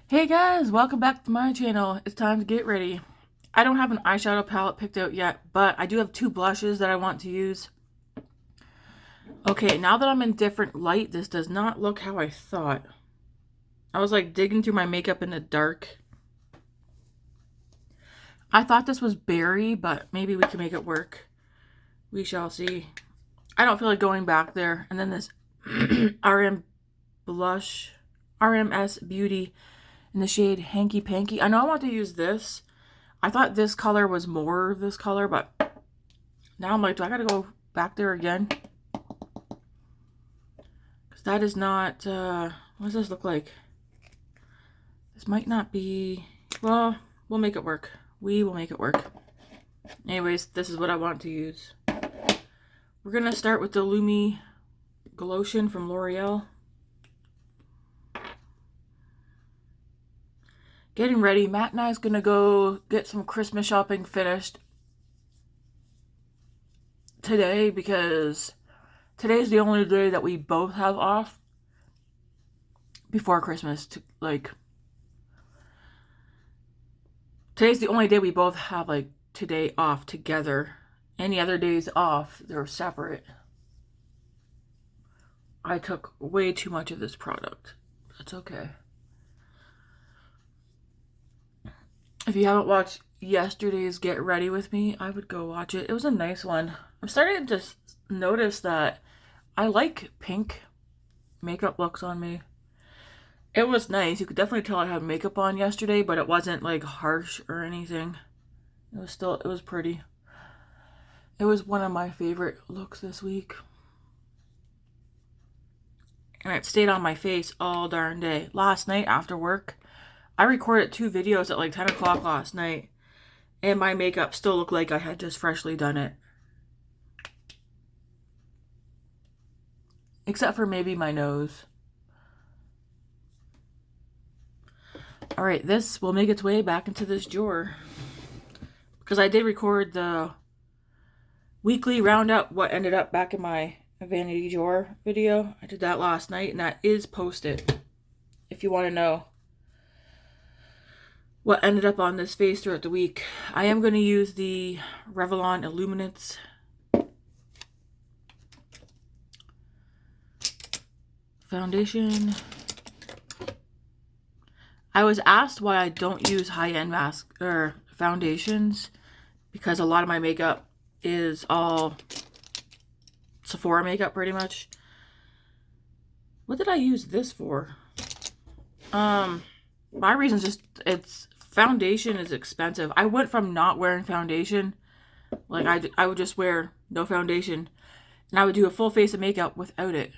Hey guys, welcome back to my channel. It's time to get ready. I don't have an eyeshadow palette picked out yet, but I do have two blushes that I want to use. Okay, now that I'm in different light, this does not look how I thought. I was like digging through my makeup in the dark. I thought this was berry, but maybe we can make it work. We shall see. I don't feel like going back there. And then this RM blush, RMS Beauty in the shade Hanky Panky. I know I want to use this. I thought this color was more this color, but now I'm like, do I gotta go back there again? Because that is not, what does this look like? This might not be, well, we'll make it work. We will make it work. Anyways, this is what I want to use. We're gonna start with the Lumi Glotion from L'Oreal. Getting ready. Matt and I's gonna go get some Christmas shopping finished today because today's the only day that we both have off before Christmas. Today's the only day we both have today off together. Any other days off, they're separate. I took way too much of this product. That's okay. If you haven't watched yesterday's Get Ready With Me, I would go watch it. It was a nice one. I'm starting to just notice that I like pink makeup looks on me. It was nice. You could definitely tell I had makeup on yesterday, but it wasn't like harsh or anything. It was pretty. It was one of my favorite looks this week. And it stayed on my face all darn day. Last night after work, I recorded 2 videos at like 10 o'clock last night, and my makeup still looked like I had just freshly done it. Except for maybe my nose. Alright, this will make its way back into this drawer. Because I did record the weekly roundup, what ended up back in my vanity drawer video. I did that last night, and that is posted. If you want to know what ended up on this face throughout the week. I am going to use the Revlon Illuminance foundation. I was asked why I don't use high-end mask or foundations because a lot of my makeup is all Sephora makeup pretty much. What did I use this for? My reason is just foundation is expensive. I went from not wearing foundation, like I would just wear no foundation, and I would do a full face of makeup without it,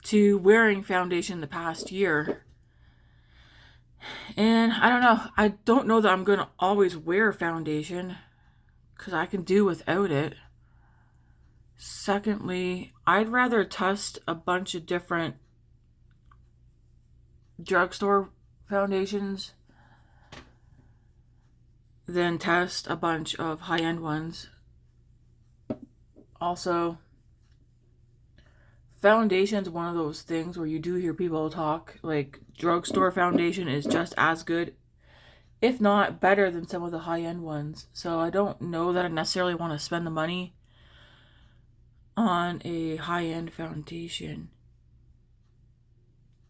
to wearing foundation the past year. And I don't know that I'm gonna always wear foundation because I can do without it. Secondly, I'd rather test a bunch of different drugstore foundations than test a bunch of high-end ones. Also, foundation's one of those things where you do hear people talk like drugstore foundation is just as good, if not better, than some of the high-end ones. So I don't know that I necessarily want to spend the money on a high-end foundation.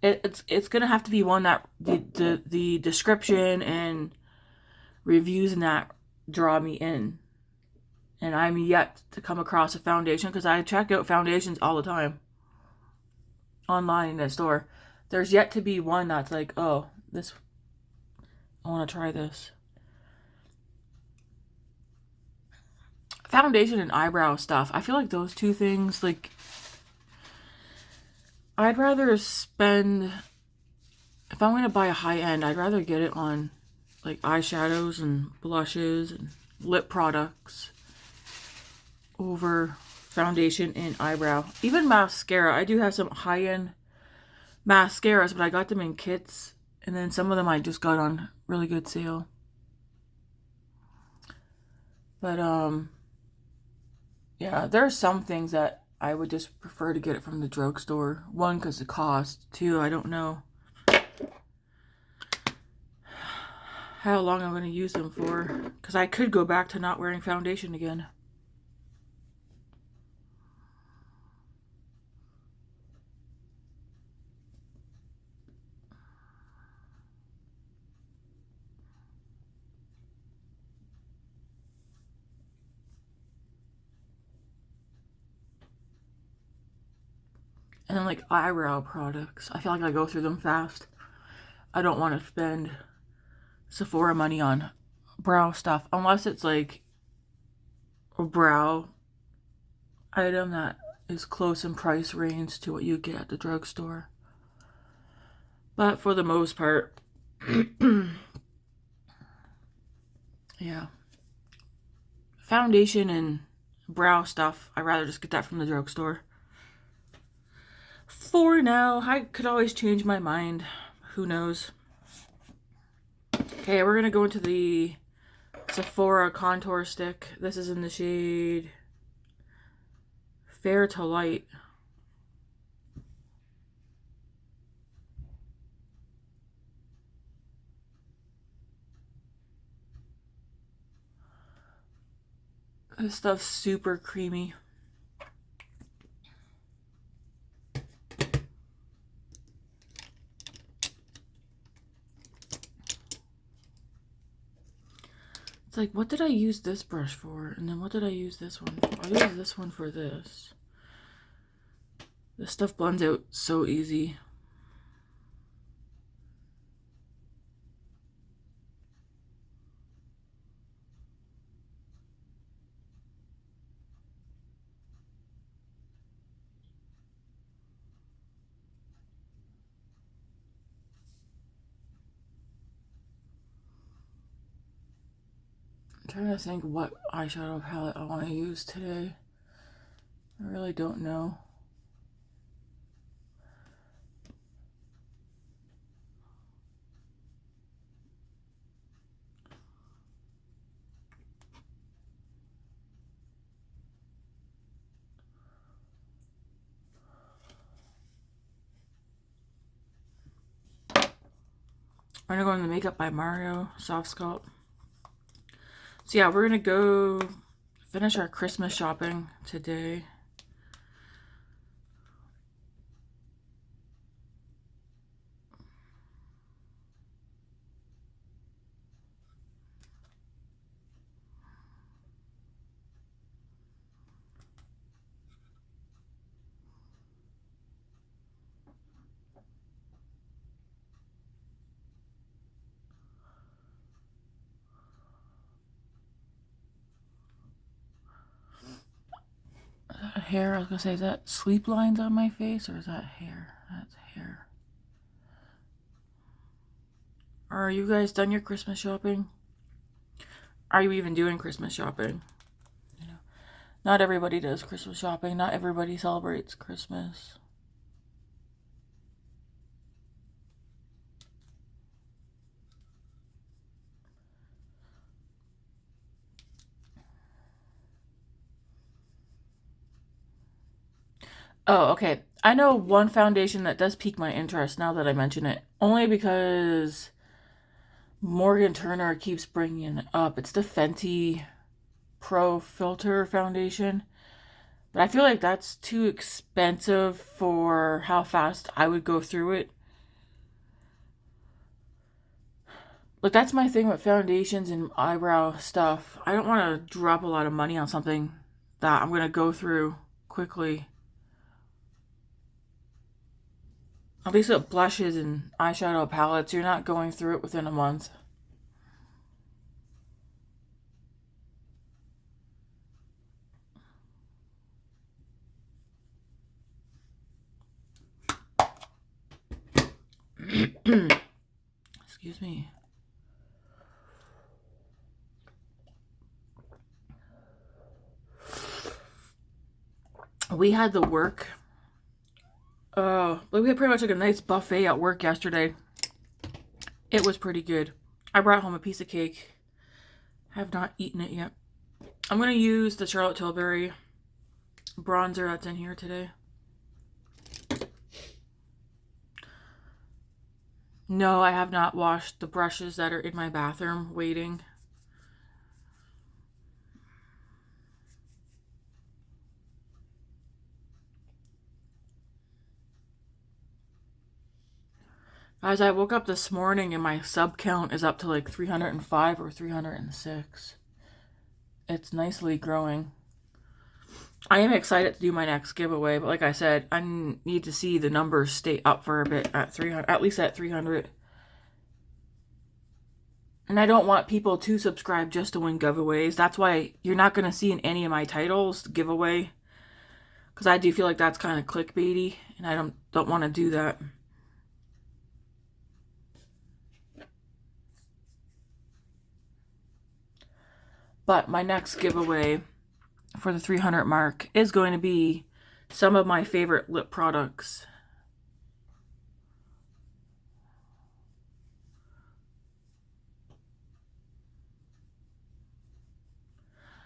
It's gonna have to be one that the description and reviews and that draw me in. And I'm yet to come across a foundation, because I check out foundations all the time online in a store. There's yet to be one that's like, oh, this, I want to try this. Foundation and eyebrow stuff, I feel like those two things, like, I'd rather spend, if I'm going to buy a high end, I'd rather get it on like eyeshadows and blushes and lip products over foundation and eyebrow. Even mascara. I do have some high-end mascaras, but I got them in kits, and then some of them I just got on really good sale. But yeah, there are some things that I would just prefer to get it from the drugstore. One, because the cost. Two, I don't know. how long I'm going to use them for, because I could go back to not wearing foundation again. And then like eyebrow products, I feel like I go through them fast. I don't want to spend Sephora money on brow stuff unless it's like a brow item that is close in price range to what you get at the drugstore. But for the most part, yeah, foundation and brow stuff, I'd rather just get that from the drugstore. For now, I could always change my mind. Who knows? Okay, we're gonna go into the Sephora contour stick. This is in the shade Fair to Light. This stuff's super creamy. It's like, what did I use this brush for? And then what did I use this one for? I used this one for this. This stuff blends out so easy. I'm trying to think what eyeshadow palette I want to use today. I really don't know. I'm gonna go in the Makeup by Mario Soft Sculpt. So yeah, we're gonna go finish our Christmas shopping today. Hair, I was gonna say, is that sleep lines on my face or is that hair? That's hair. Are you guys done your Christmas shopping? Are you even doing Christmas shopping? You know, not everybody does Christmas shopping. Not everybody celebrates Christmas. Oh, okay. I know one foundation that does pique my interest now that I mention it. Only because Morgan Turner keeps bringing it up. It's the Fenty Pro Filter Foundation. But I feel like that's too expensive for how fast I would go through it. Like, that's my thing with foundations and eyebrow stuff. I don't want to drop a lot of money on something that I'm going to go through quickly. At least with blushes and eyeshadow palettes, you're not going through it within a month. Excuse me. We had the work. We had pretty much like a nice buffet at work yesterday. It was pretty good. I brought home a piece of cake. Have not eaten it yet. I'm going to use the Charlotte Tilbury bronzer that's in here today. No, I have not washed the brushes that are in my bathroom waiting. As I woke up this morning and my sub count is up to like 305 or 306. It's nicely growing. I am excited to do my next giveaway, but like I said, I need to see the numbers stay up for a bit at 300, at least at 300. And I don't want people to subscribe just to win giveaways. That's why you're not going to see in any of my titles giveaway, because I do feel like that's kind of clickbaity, and I don't want to do that. But my next giveaway for the 300 mark is going to be some of my favorite lip products.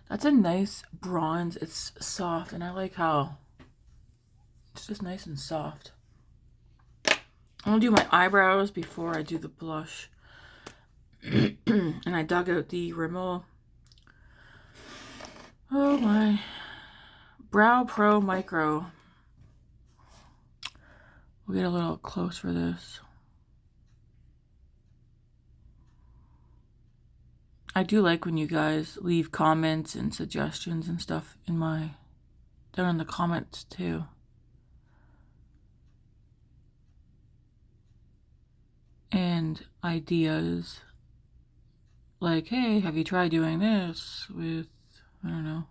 That's a nice bronze. It's soft, and I like how it's just nice and soft. I'm gonna do my eyebrows before I do the blush. And I dug out the Rimmel. Oh my. Brow Pro Micro. We'll get a little close for this. I do like when you guys leave comments and suggestions and stuff down in the comments too. And ideas like, hey, have you tried doing this with, I don't know,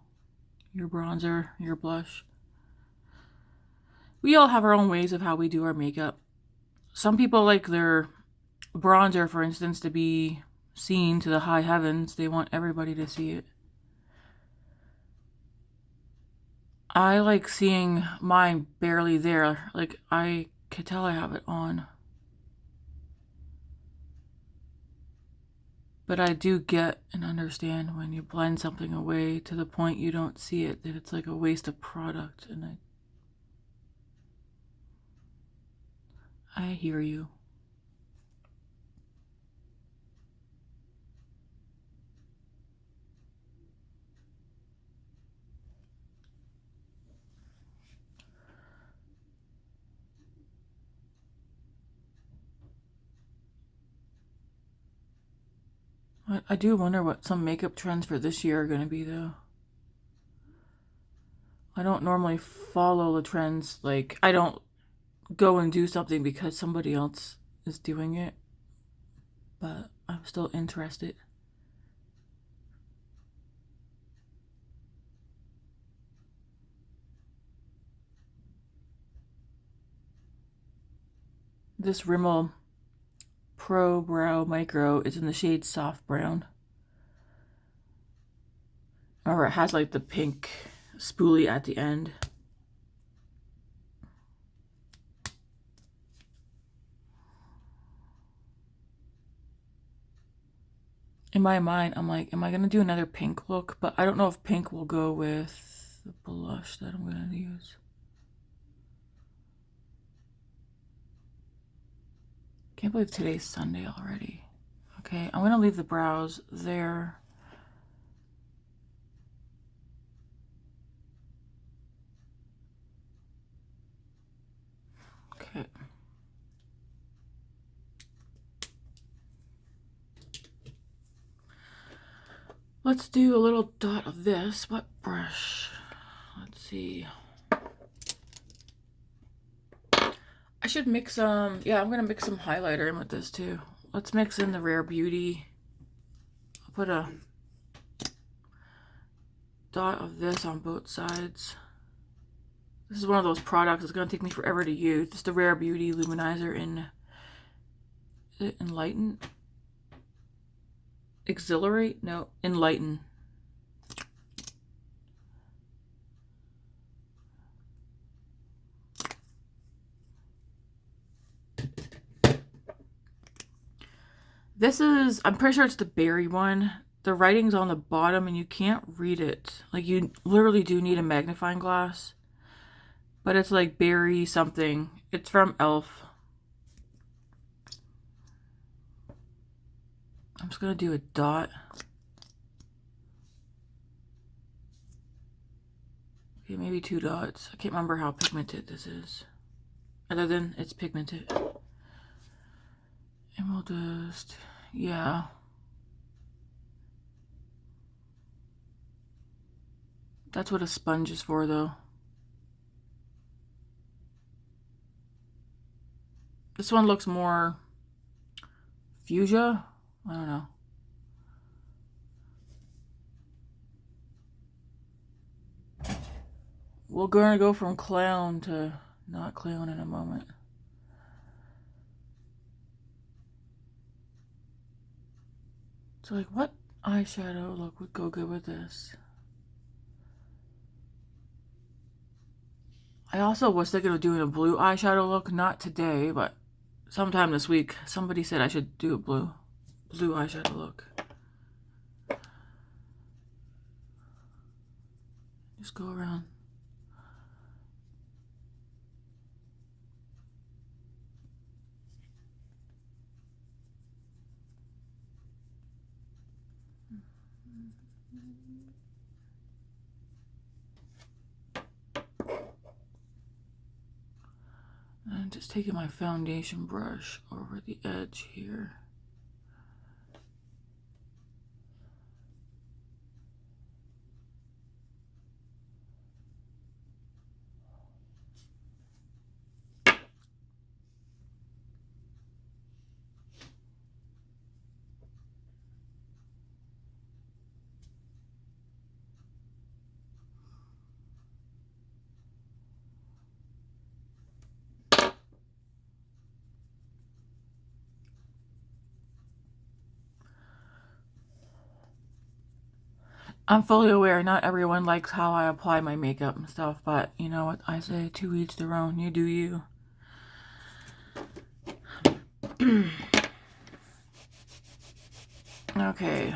your bronzer, your blush? We all have our own ways of how we do our makeup. Some people like their bronzer, for instance, to be seen to the high heavens. They want everybody to see it. I like seeing mine barely there. Like, I could tell I have it on. But I do get and understand when you blend something away to the point you don't see it, that it's like a waste of product. And I hear you. I do wonder what some makeup trends for this year are going to be, though. I don't normally follow the trends. Like, I don't go and do something because somebody else is doing it. But I'm still interested. This Rimmel Pro Brow Micro is in the shade Soft Brown. Remember, it has like the pink spoolie at the end. In my mind, I'm like, am I going to do another pink look? But I don't know if pink will go with the blush that I'm going to use. Can't believe today's Sunday already. Okay, I'm going to leave the brows there. Okay. Let's do a little dot of this. What brush? Let's see. I should mix some, yeah, I'm going to mix some highlighter in with this too. Let's mix in the Rare Beauty. I'll put a dot of this on both sides. This is one of those products that's going to take me forever to use. It's the Rare Beauty Luminizer in Enlighten. Exhilarate? No, Enlighten. This is, I'm pretty sure it's the berry one. The writing's on the bottom and you can't read it. Like, you literally do need a magnifying glass. But it's like berry something. It's from e.l.f. I'm just gonna do a dot. Okay, maybe 2 dots. I can't remember how pigmented this is. Other than it's pigmented. And we'll just, yeah. That's what a sponge is for, though. This one looks more fuchsia. I don't know. We're gonna go from clown to not clown in a moment. So like, what eyeshadow look would go good with this? I also was thinking of doing a blue eyeshadow look, not today, but sometime this week. Somebody said I should do a blue eyeshadow look. Just go around. And just taking my foundation brush over the edge here. I'm fully aware not everyone likes how I apply my makeup and stuff, but you know what I say, to each their own. You do you. Okay.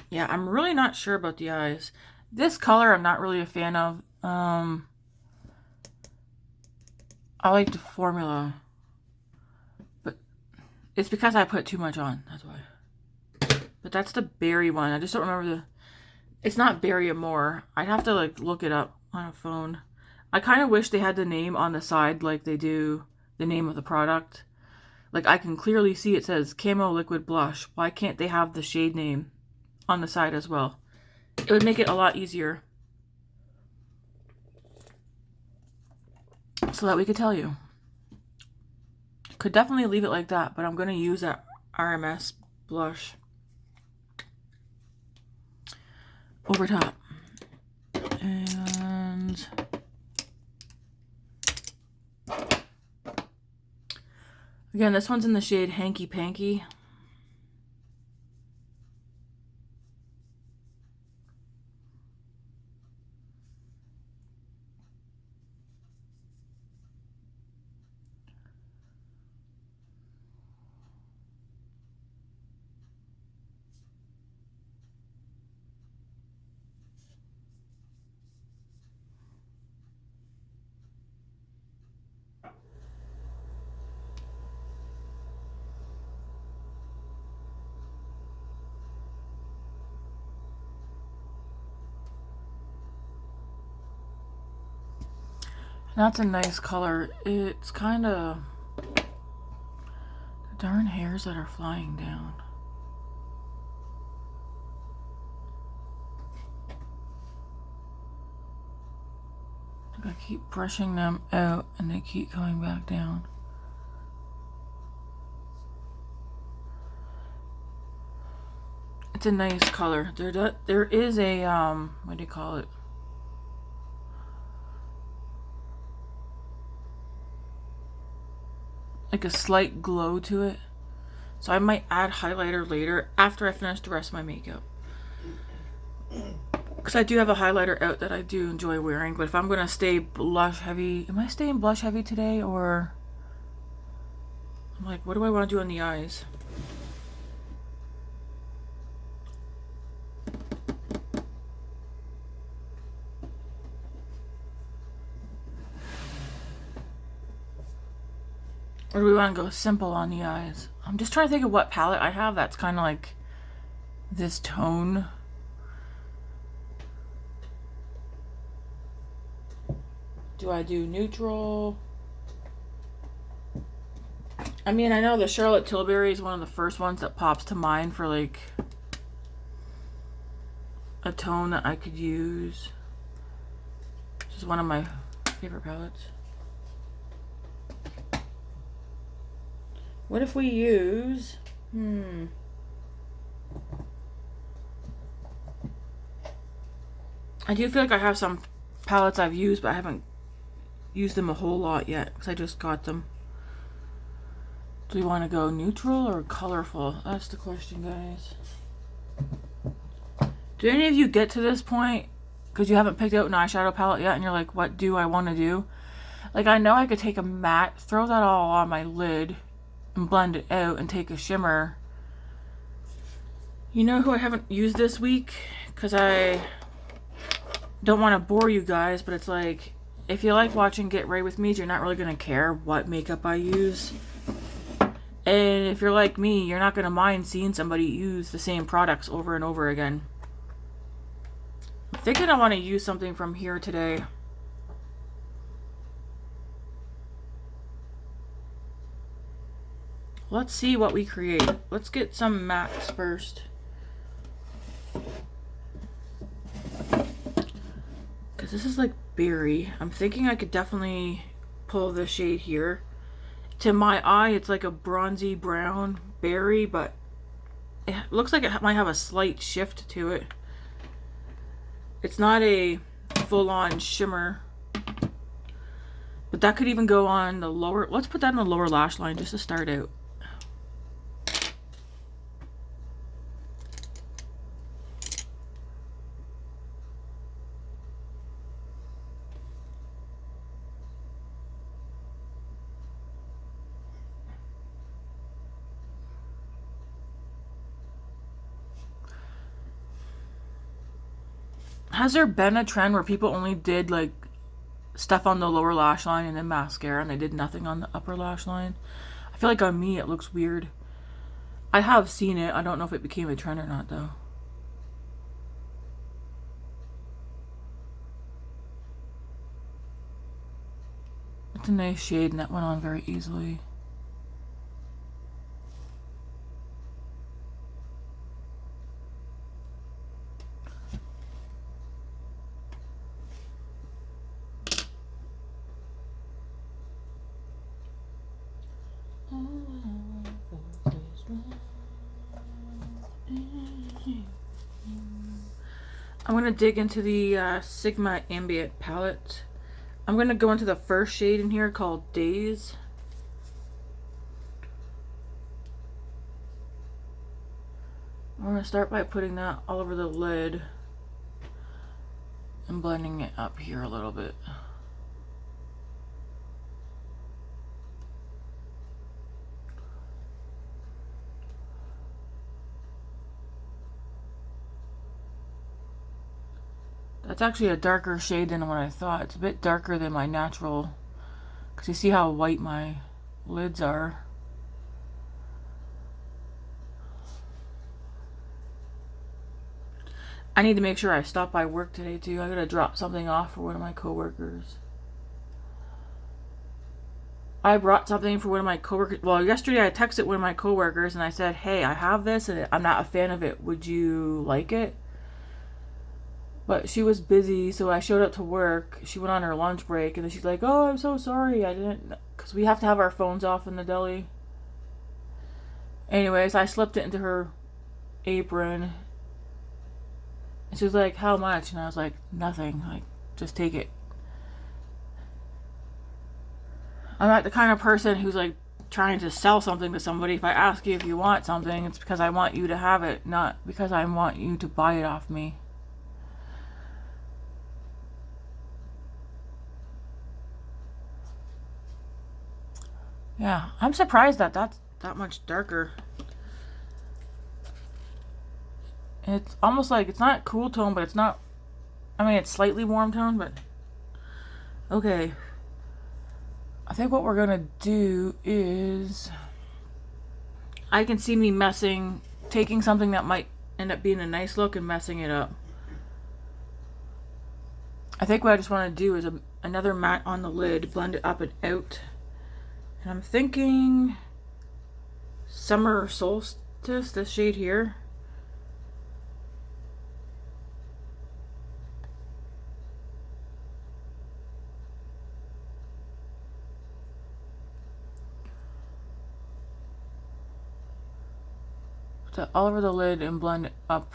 Yeah, I'm really not sure about the eyes. This color I'm not really a fan of. I like the formula, but it's because I put too much on, that's why. But that's the berry one. I just don't remember the... It's not Berry Amore. I'd have to like look it up on a phone. I kind of wish they had the name on the side like they do the name of the product. Like I can clearly see it says Camo Liquid Blush. Why can't they have the shade name on the side as well? It would make it a lot easier so that we could tell you. Could definitely leave it like that, but I'm going to use that RMS blush over top. And again, this one's in the shade Hanky Panky. That's a nice color. It's kind of the darn hairs that are flying down. I keep brushing them out and they keep coming back down. It's a nice color. There is a what do you call it? Like a slight glow to it. So I might add highlighter later after I finish the rest of my makeup. Because I do have a highlighter out that I do enjoy wearing. But if I'm going to stay blush heavy... Am I staying blush heavy today? Or... I'm like, what do I want to do on the eyes? Or do we want to go simple on the eyes? I'm just trying to think of what palette I have that's kind of like this tone. Do I do neutral? I mean, I know the Charlotte Tilbury is one of the first ones that pops to mind for like a tone that I could use. This is one of my favorite palettes. What if we use... I do feel like I have some palettes I've used, but I haven't used them a whole lot yet because I just got them. Do we want to go neutral or colorful? That's the question, guys. Do any of you get to this point because you haven't picked out an eyeshadow palette yet and you're like, what do I want to do? Like, I know I could take a matte, throw that all on my lid and blend it out and take a shimmer. You know who I haven't used this week? Because I don't want to bore you guys, but it's like, if you like watching Get Ready With Me, you're not really going to care what makeup I use. And if you're like me, you're not going to mind seeing somebody use the same products over and over again. I'm thinking I want to use something from here today. Let's see what we create. Let's get some mattes first. Because this is like berry. I'm thinking I could definitely pull the shade here. To my eye, it's like a bronzy brown berry, but it looks like it might have a slight shift to it. It's not a full-on shimmer. But that could even go on the lower... Let's put that on the lower lash line just to start out. Has there been a trend where people only did like stuff on the lower lash line and then mascara and they did nothing on the upper lash line? I feel like on me it looks weird. I have seen it. I don't know if it became a trend or not though. It's a nice shade and that went on very easily. I'm going to dig into the Sigma Ambient palette. I'm going to go into the first shade in here called Days. I'm going to start by putting that all over the lid and blending it up here a little bit. That's actually a darker shade than what I thought. It's a bit darker than my natural, because you see how white my lids are. I need to make sure I stop by work today too. I gotta drop something off for one of my coworkers. I brought something for one of my coworkers. Well, yesterday I texted one of my coworkers and I said, hey, I have this and I'm not a fan of it. Would you like it? But she was busy, so I showed up to work. She went on her lunch break, and then she's like, oh, I'm so sorry. I didn't... Because we have to have our phones off in the deli. Anyways, I slipped it into her apron. And she was like, how much? And I was like, nothing. Like, just take it. I'm not the kind of person who's, like, trying to sell something to somebody. If I ask you if you want something, it's because I want you to have it, not because I want you to buy it off me. Yeah, I'm surprised that that's that much darker. It's almost like it's not cool tone, but it's not... I mean, it's slightly warm tone, but... Okay. I think what we're gonna do is... I can see me taking something that might end up being a nice look and messing it up. I think what I just want to do is another matte on the lid, blend it up and out. And I'm thinking Summer Solstice, this shade here. Put that all over the lid and blend it up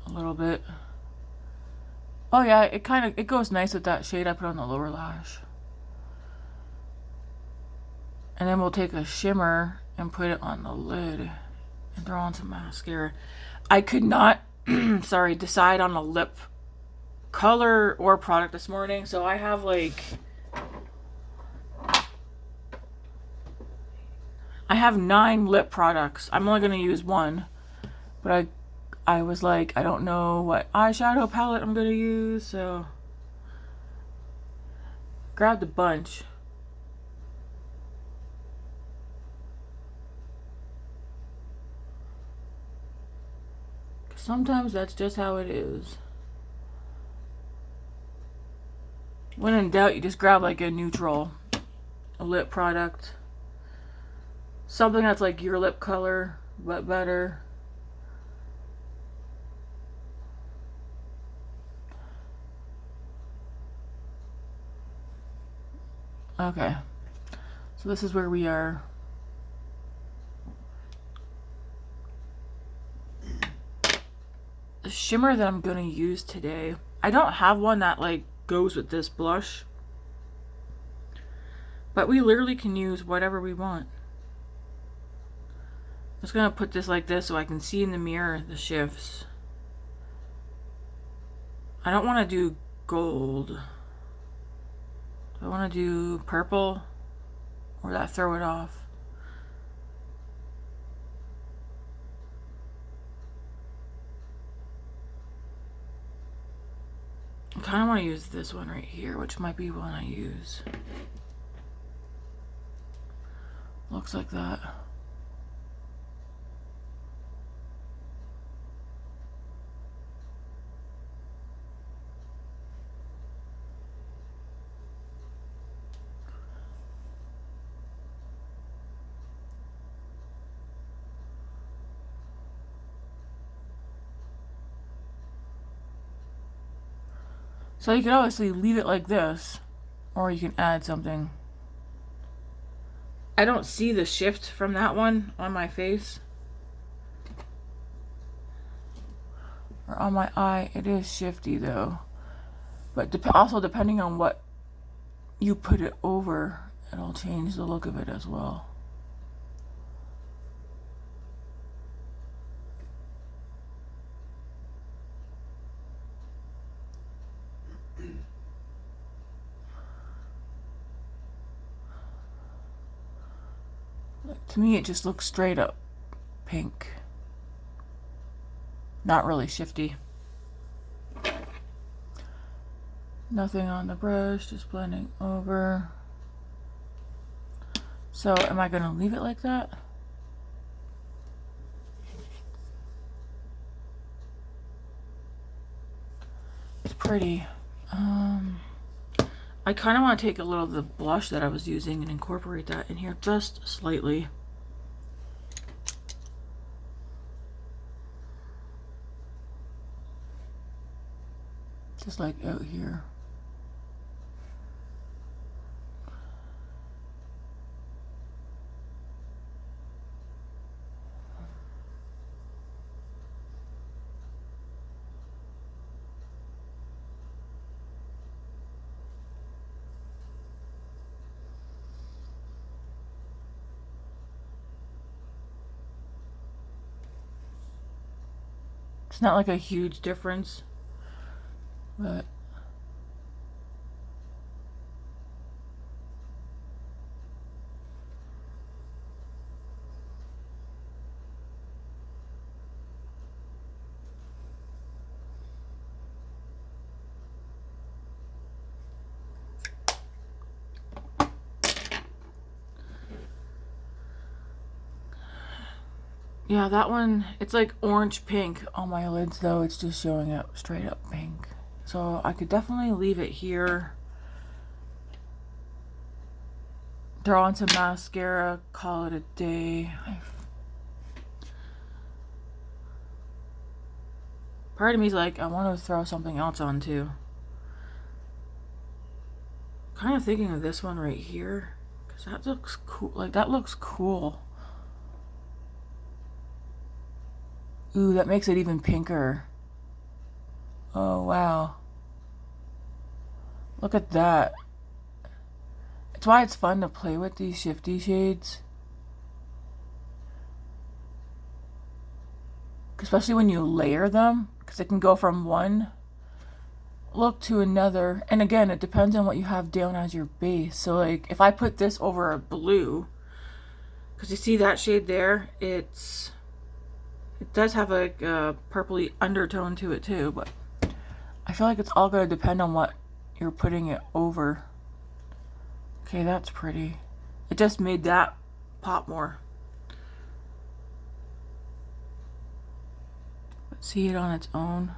a little bit. Oh yeah, it goes nice with that shade I put on the lower lash. And then we'll take a shimmer and put it on the lid and throw on some mascara. I could not, sorry, decide on a lip color or product this morning, so I have like, I have 9 lip products. I'm only going to use one, but I was like, I don't know what eyeshadow palette I'm going to use, so grabbed a bunch. Sometimes that's just how it is. When in doubt, you just grab like a neutral, a lip product. Something that's like your lip color, but better. Okay. So this is where we are. The shimmer that I'm gonna use today, I don't have one that like goes with this blush, but we literally can use whatever we want. I'm just gonna put this like this so I can see in the mirror the shifts. I don't want to do gold. I want to do purple, or that throw it off. I kind of want to use this one right here, which might be one I use. Looks like that. So you could obviously leave it like this, or you can add something. I don't see the shift from that one on my face. Or on my eye, it is shifty though. But also depending on what you put it over, it'll change the look of it as well. To me, it just looks straight up pink. Not really shifty. Nothing on the brush, just blending over. So, am I going to leave it like that? It's pretty. I kind of want to take a little of the blush that I was using and incorporate that in here just slightly. Just like out here. It's not like a huge difference, but Yeah, that one, it's like orange pink. On my lids though, it's just showing up straight up pink. So I could definitely leave it here. Throw on some mascara, call it a day. Part of me's like, I want to throw something else on too. Kind of thinking of this one right here, because that looks cool. Like, that looks cool. Ooh, that makes it even pinker. Oh, wow. Look at that. It's why it's fun to play with these shifty shades. Especially when you layer them, because it can go from one look to another. And again, it depends on what you have down as your base. So like, if I put this over a blue, because you see that shade there, it does have a purpley undertone to it too, but I feel like it's all going to depend on what you're putting it over. Okay, that's pretty. It just made that pop more. But see it on its own.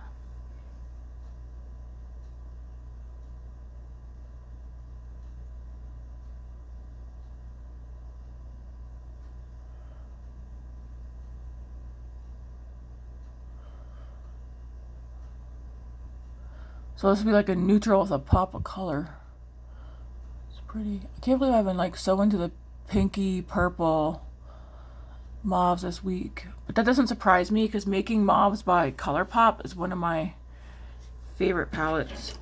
So this would be like a neutral with a pop of color. It's pretty. I can't believe I've been like so into the pinky purple mauves this week. But that doesn't surprise me because making mauves by ColourPop is one of my favorite palettes.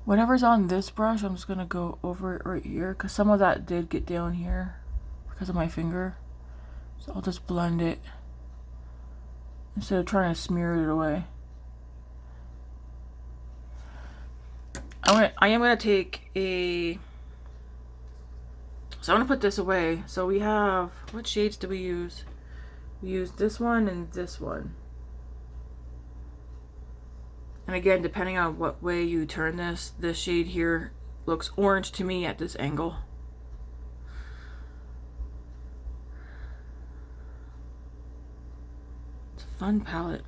Whatever's on this brush, I'm just going to go over it right here because some of that did get down here because of my finger. So I'll just blend it instead of trying to smear it away. I am going to take a... So I'm going to put this away. So we have... What shades do we use? We use this one and this one. And again, depending on what way you turn this shade here looks orange to me at this angle. It's a fun palette.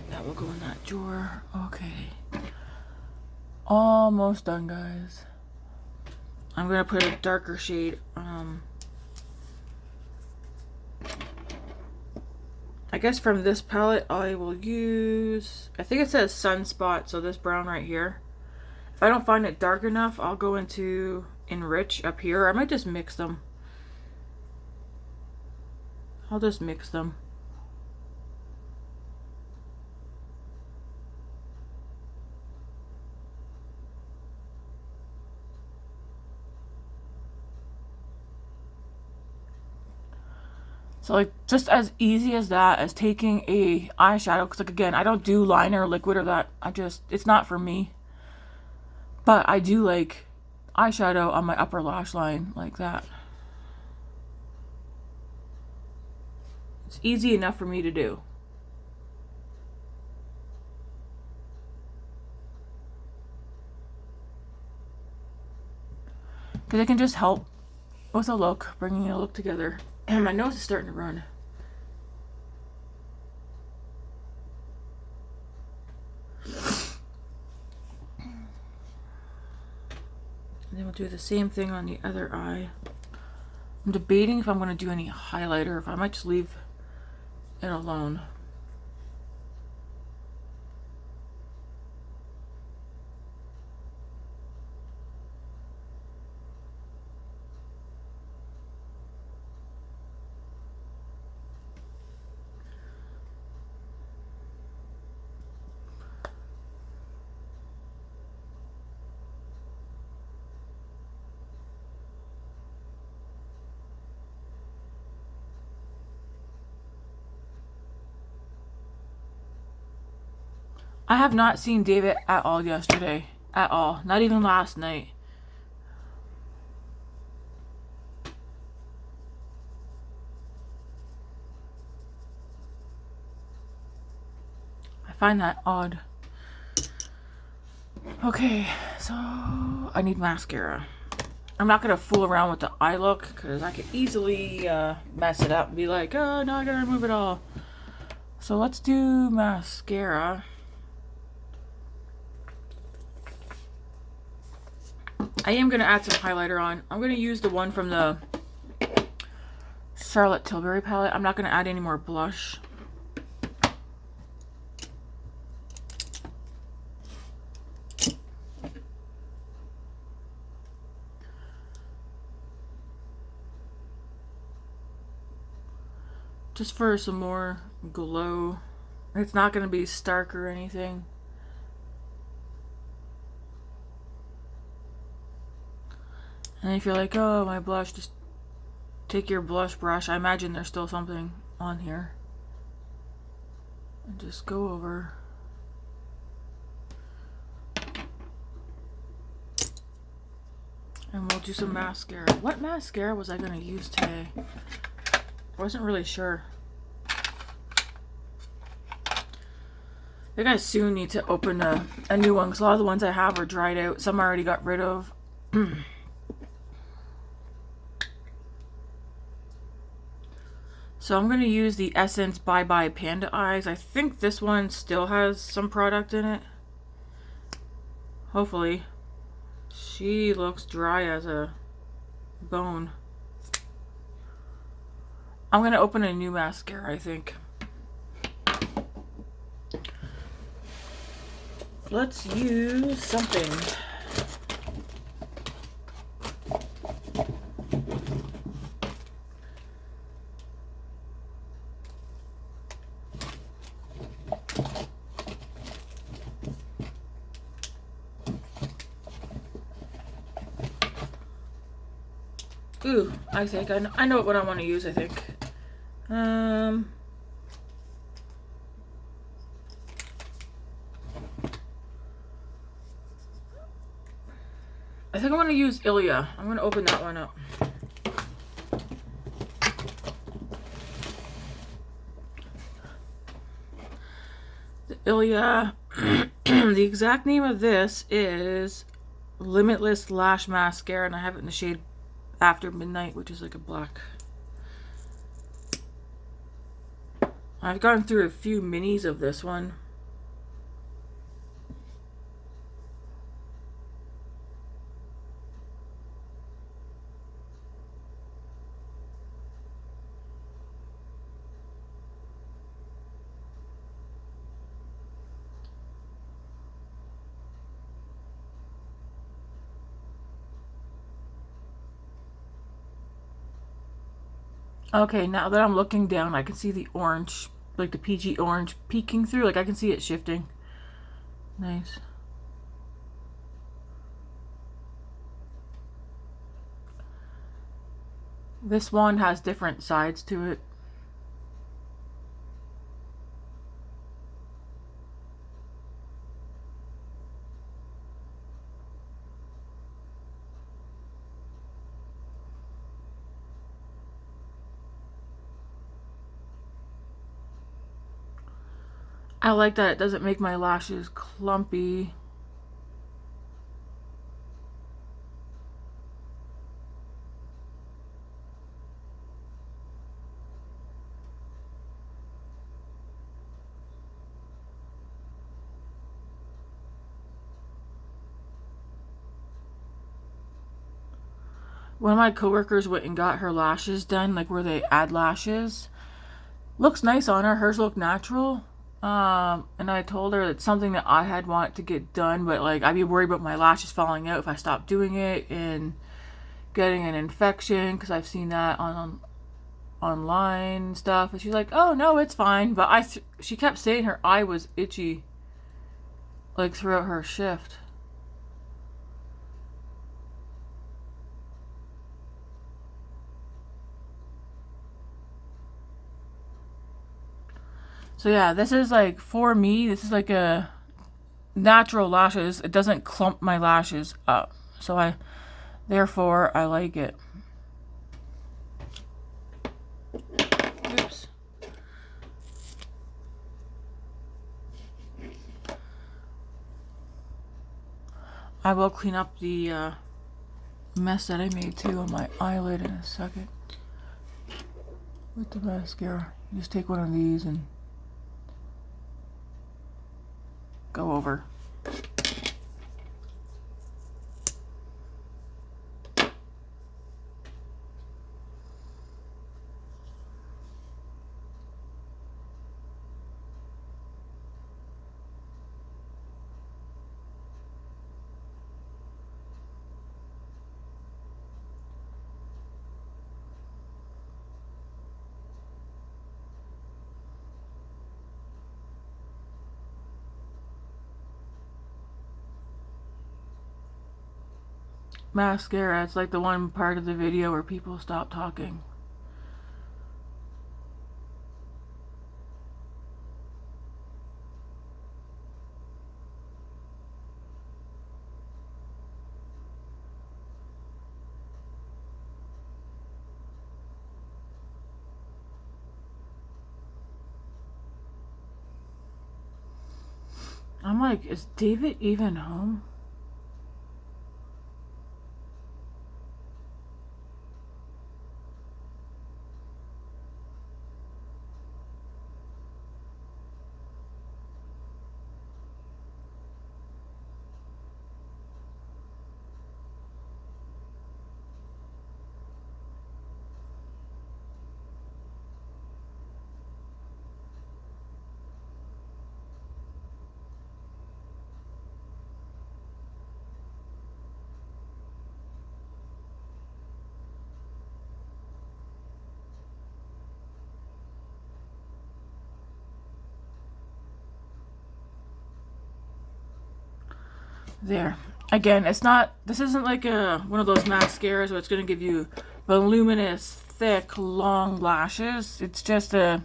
That will go in that drawer. Okay. Almost done, guys. I'm gonna put a darker shade. I guess from this palette I will use, I think it says Sunspot, so this brown right here. If I don't find it dark enough, I'll go into Enrich up here. I might just mix them. I'll just mix them. So like just as easy as that, as taking a eyeshadow, because like again, I don't do liner, liquid, or that. It's not for me. But I do like eyeshadow on my upper lash line like that. It's easy enough for me to do. Because it can just help with a look, bringing a look together. And my nose is starting to run. And then we'll do the same thing on the other eye. I'm debating if I'm going to do any highlighter, if I might just leave it alone. I have not seen David at all yesterday. At all. Not even last night. I find that odd. Okay, so I need mascara. I'm not gonna fool around with the eye look because I could easily mess it up and be like, oh, now I gotta remove it all. So let's do mascara. I am gonna add some highlighter on. I'm gonna use the one from the Charlotte Tilbury palette. I'm not gonna add any more blush. Just for some more glow. It's not going to be stark or anything. And if you're like, oh, my blush, just take your blush brush. I imagine there's still something on here. And just go over. And we'll do some mascara. What mascara was I going to use today? I wasn't really sure. I think I soon need to open a new one because a lot of the ones I have are dried out. Some I already got rid of. So I'm going to use the Essence Bye Bye Panda Eyes. I think this one still has some product in it. Hopefully. She looks dry as a bone. I'm going to open a new mascara, I think. Let's use something. Ooh, I think I know what I want to use, I think. I think I want to use Ilia. I'm going to open that one up. The Ilia, the exact name of this is Limitless Lash Mascara, and I have it in the shade After Midnight, which is like a black. I've gone through a few minis of this one. Okay, now that I'm looking down, I can see the orange, like the peachy orange peeking through. Like I can see it shifting. Nice. This one has different sides to it. I like that it doesn't make my lashes clumpy. One of my coworkers went and got her lashes done, like where they add lashes. Looks nice on her. Hers look natural. And I told her it's something that I had wanted to get done, but like I'd be worried about my lashes falling out if I stopped doing it and getting an infection, because I've seen that on online and stuff. And she's like, "Oh no, it's fine." But she kept saying her eye was itchy, like throughout her shift. So yeah, this is like, for me, this is like a natural lashes. It doesn't clump my lashes up. So therefore, I like it. Oops. I will clean up the mess that I made too on my eyelid in a second. With the mascara. You just take one of these and go over. Mascara, it's like the one part of the video where people stop talking. I'm like, is David even home? There. Again, it's not, this isn't like one of those mascaras where it's going to give you voluminous, thick, long lashes. It's just to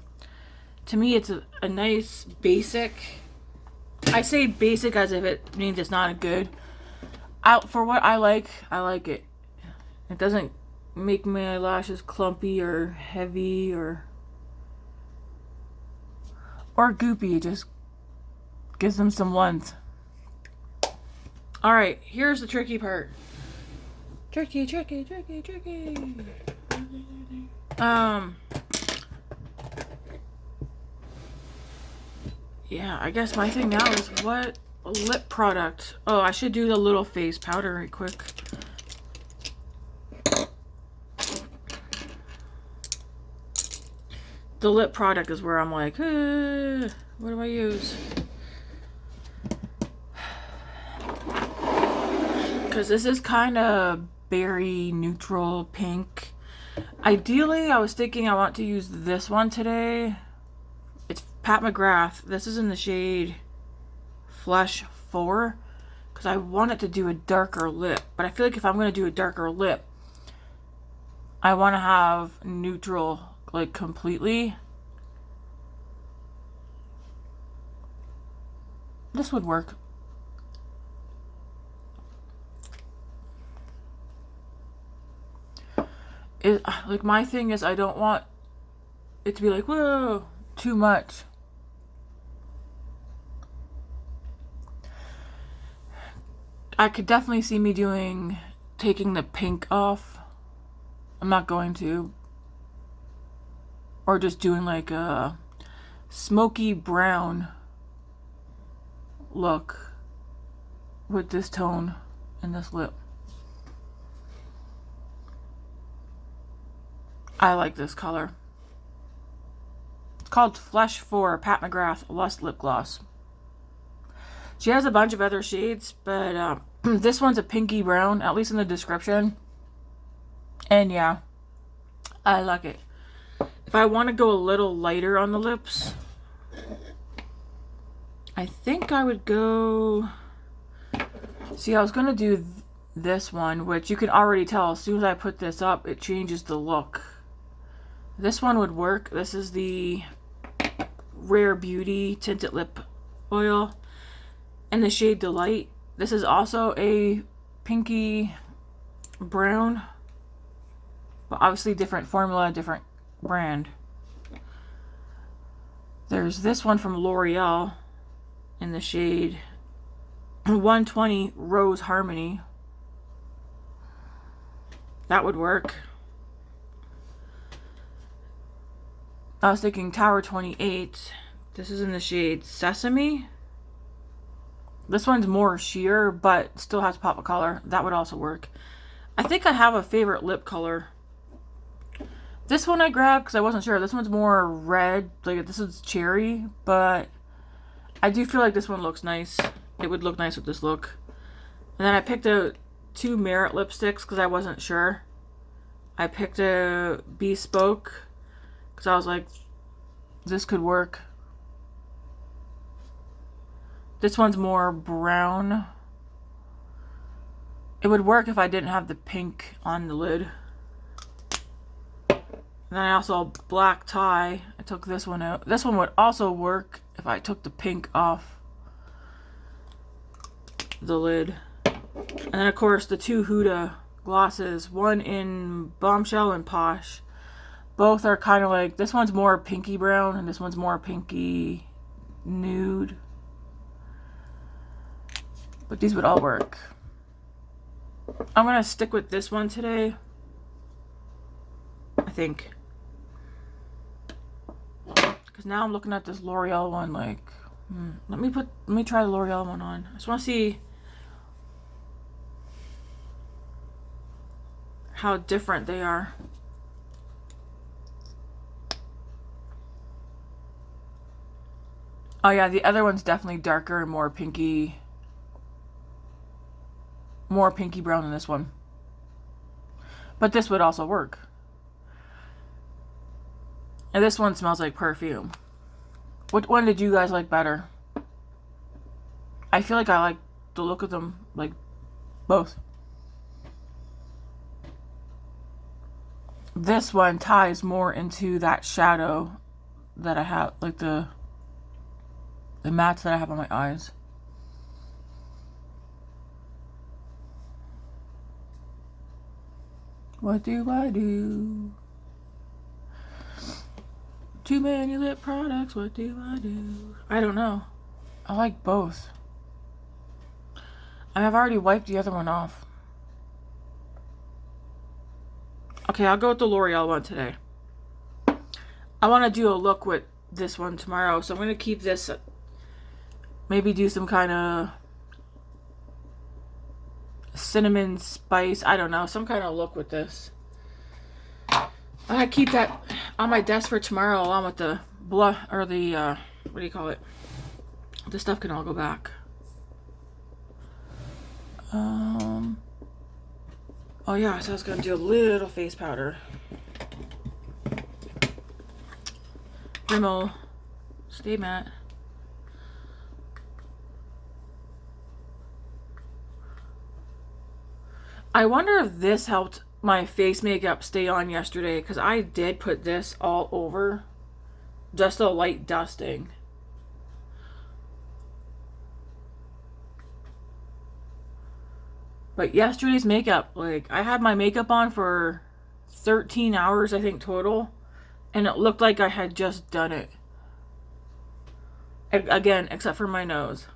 me, it's a nice basic. I say basic as if it means it's not a good. For what I like it. It doesn't make my lashes clumpy or heavy or goopy. It just gives them some length. Alright, here's the tricky part. Tricky. Yeah, I guess my thing now is what lip product. Oh, I should do the little face powder right quick. The lip product is where I'm like, what do I use? Because this is kind of berry neutral pink. Ideally, I was thinking I want to use this one today. It's Pat McGrath. This is in the shade Flesh 4. Because I want it to do a darker lip. But I feel like if I'm going to do a darker lip, I want to have neutral, like, completely. This would work. Like, my thing is I don't want it to be like, whoa, too much. I could definitely see me taking the pink off. I'm not going to. Or just doing like a smoky brown look with this tone and this lip. I like this color. It's called Flesh 4 Pat McGrath Lust Lip Gloss. She has a bunch of other shades, but this one's a pinky brown, at least in the description. And yeah, I like it. If I want to go a little lighter on the lips, I think I would go... See, I was going to do this one, which you can already tell as soon as I put this up, it changes the look. This one would work. This is the Rare Beauty Tinted Lip Oil in the shade Delight. This is also a pinky brown, but obviously different formula, different brand. There's this one from L'Oreal in the shade 120 Rose Harmony. That would work. I was thinking Tower 28. This is in the shade Sesame. This one's more sheer, but still has pop of color. That would also work. I think I have a favorite lip color. This one I grabbed because I wasn't sure. This one's more red. Like, this is cherry, but I do feel like this one looks nice. It would look nice with this look. And then I picked out 2 Merit lipsticks because I wasn't sure. I picked a Bespoke because I was like, this could work. This one's more brown. It would work if I didn't have the pink on the lid. And then I also black tie. I took this one out. This one would also work if I took the pink off the lid. And then of course the 2 Huda glosses, one in Bombshell and Posh. Both are kind of like, this one's more pinky brown and this one's more pinky nude. But these would all work. I'm going to stick with this one today. I think. Because now I'm looking at this L'Oreal one like, let me try the L'Oreal one on. I just want to see how different they are. Oh yeah, the other one's definitely darker and more pinky brown than this one. But this would also work. And this one smells like perfume. What one did you guys like better? I feel like I like the look of them, like, both. This one ties more into that shadow that I have, like the mattes that I have on my eyes. What do I do? Too many lip products, what do I do? I don't know. I like both. I have already wiped the other one off. Okay, I'll go with the L'Oreal one today. I want to do a look with this one tomorrow, so I'm going to keep this. Maybe do some kind of cinnamon spice, I don't know, some kind of look with this. I keep that on my desk for tomorrow along with the blush, or the what do you call it, this stuff can all go back. Oh yeah, so I was gonna do a little face powder. Rimmel Stay Matte. I wonder if this helped my face makeup stay on yesterday, because I did put this all over, just a light dusting. But yesterday's makeup, like, I had my makeup on for 13 hours, I think, total, and it looked like I had just done it. Again, except for my nose.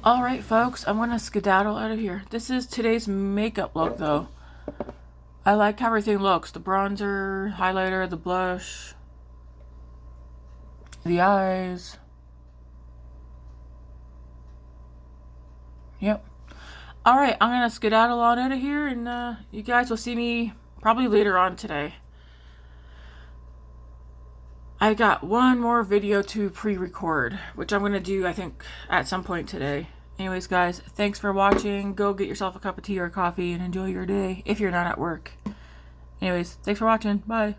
Alright folks, I'm going to skedaddle out of here. This is today's makeup look though. I like how everything looks. The bronzer, highlighter, the blush, the eyes. Yep. Alright, I'm going to skedaddle on out of here, and you guys will see me probably later on today. I got one more video to pre-record, which I'm going to do, I think, at some point today. Anyways, guys, thanks for watching. Go get yourself a cup of tea or coffee and enjoy your day if you're not at work. Anyways, thanks for watching. Bye.